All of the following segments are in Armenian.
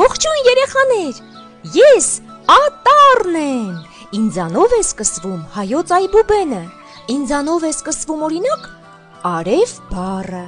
Ողջույն երեխաներ, ես Ատառն եմ, ինձանով է սկսվում հայոց այբուբենը, ինձանով է սկսվում օրինակ արև բառը։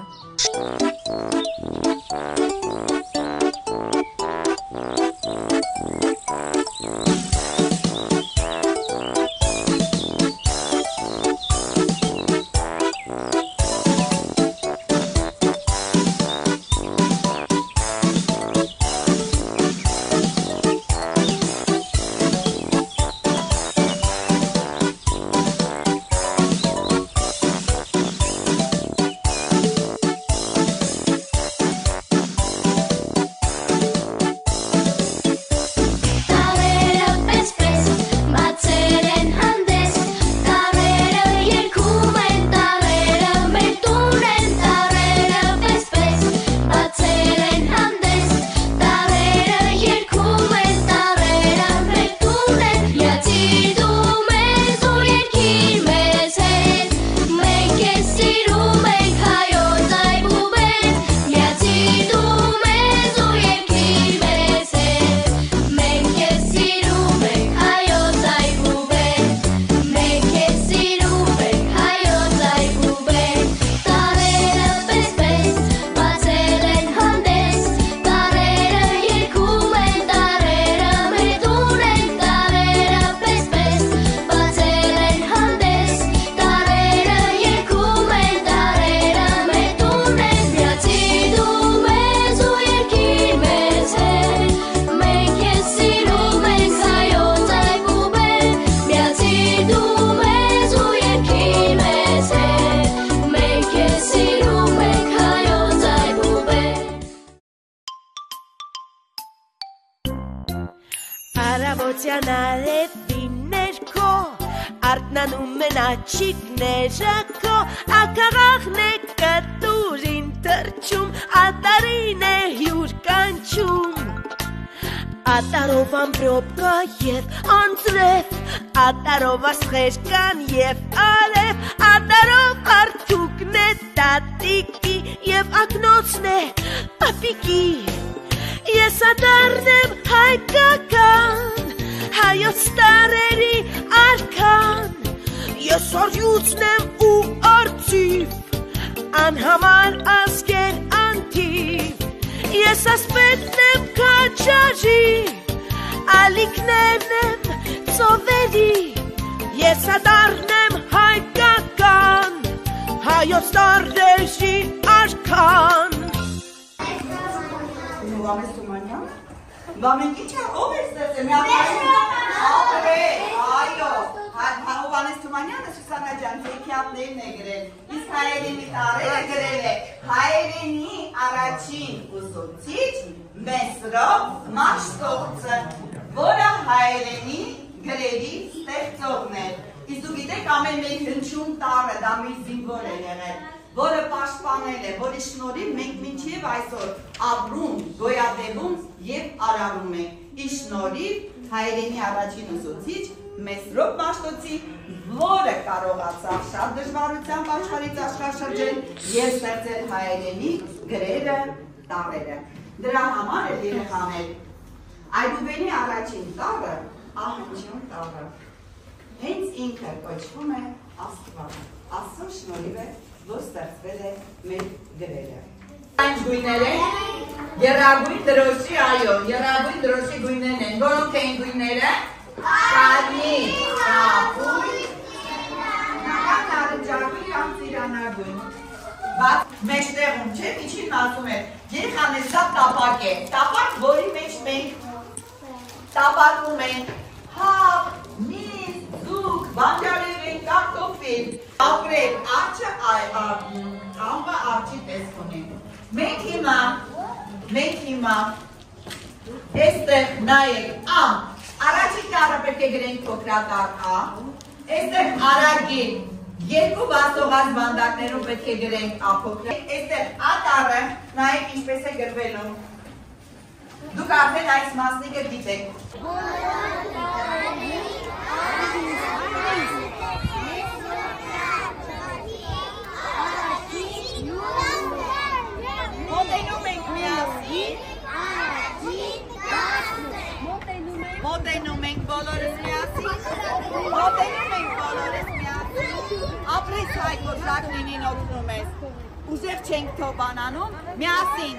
Արավոտյան արևիներ քո, արտնանում են աչիկները քո, ակաղախն է կտուրին թրջում, ատարին է հյուր կանչում։ Ատարով ամպրոպ կա և անձրև, ատարով ասխեր կան և արև, ատարով արդյունքն է տատիկի և ակնոցն է պապիկի։ Ես Ատառն եմ հայկական, հայոց տարերի արքան, ես արյուծն եմ ու արծիվ, անհամար ազգեր անթիվ, ես ասպետն եմ քաջարի, ալիքներն եմ ծովերի, ես Ատառն եմ հայկական, հայոց տարերի արքան։ Հովհաննես Թումանյան, բա մենք ինչ է, ով է ստեղծել, այո, Հովհաննես Թումանյանը Սուսաննա ջան հեքիաթներն է գրել, իսկ Հայերենի տառերը գրել է Հայերենի առաջին ուսուցիչ Մեսրոպ Մաշտոցը, որը հայերենի գրերի ստեղծողն է, իսկ դու գիտեք ամեն մեր հնչյուն տառը դա մի զինվոր է եղել, որը պաշտպանել է, որի շնորհիվ մենք մինչև այսօր ապրում, գոյատևում և արարում ենք, ի շնորհիվ հայերենի առաջին ուսուցիչ Մեսրոպ Մաշտոցի, որը կարողացավ շատ դժվարությամբ աշխարհից աշխարհ շրջել և ստեղծել հայերենի գրերը, տառերը։ Դրա համար էլ երեխաներ, այբուբենի առաջին տառը ահնչյուն տառը։ Հենց ինքը կոչվում է Աստված, Աստծո շնորհիվ է, որ ստեղծվել է մեր գրերը։ Այն գույները եռագույն դրոշի, այո, եռագույն դրոշի գույներն են, որոնք էին գույները, կարմիր, կապույտ, նարնջագույն կամ ծիրանագույն։ Բայց մեջտեղում չէ, միջին ասում է, երեխաներ սա տապակ է, տապակ, որի մեջ մենք տապակում ենք հավ, միս, զուգ, բանջարեղեն, կարտոֆիլ, ապրել, արջը, ամբը արջի տեսք ունենք։ Մենք հիմա, էստեղ նայեք ամ, առաջին տառը պետք է գրենք փոքրատառ ա, էստեղ արագին, երկու բացողած բանդակներում պետք է գրենք ափոքրատառ, էստեղ ատառը, նայեք ինչպես է գրվելու։ Դուք արդեն այս մասնիկը գիտեք։ օգնում ես։ Ուժեղ չենք թոբանանում, միասին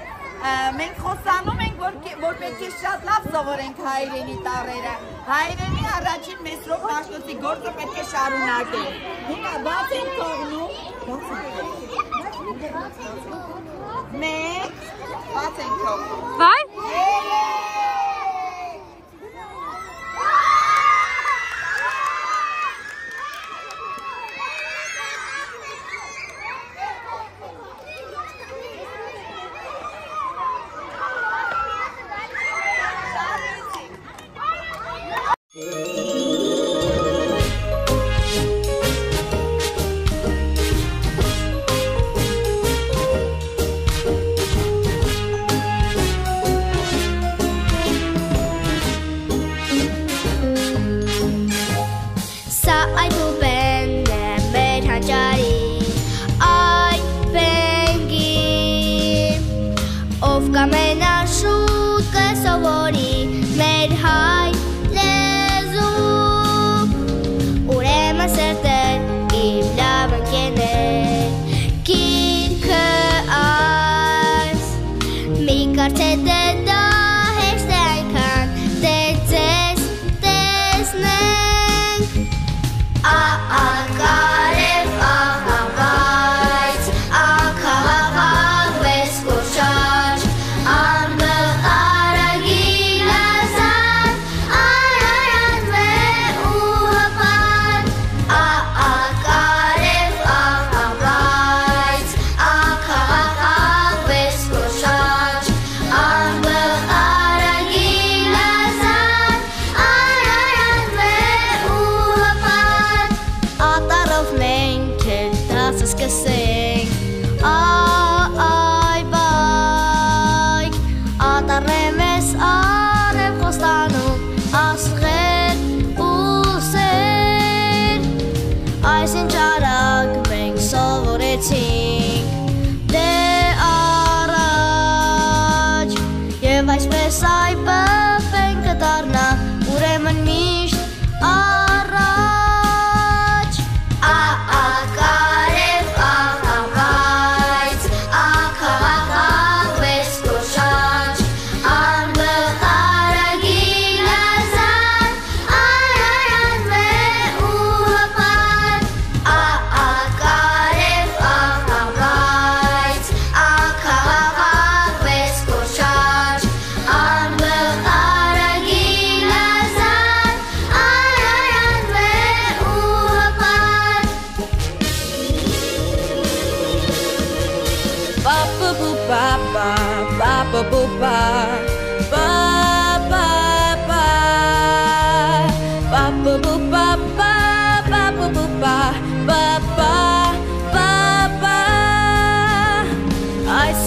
մենք խոսանում ենք, որ պետք է շատ լավ սովորենք հայրենի տառերը։ Հայրենի առաջին Մեսրոպ Մաշտոցի գործը պետք է շարունակենք։ Հիմա բաց ենք թողնում։ Մենք բաց ենք թողնում։ Վայ։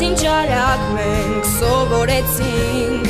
Այսինչ արագ մենք սովորեցինք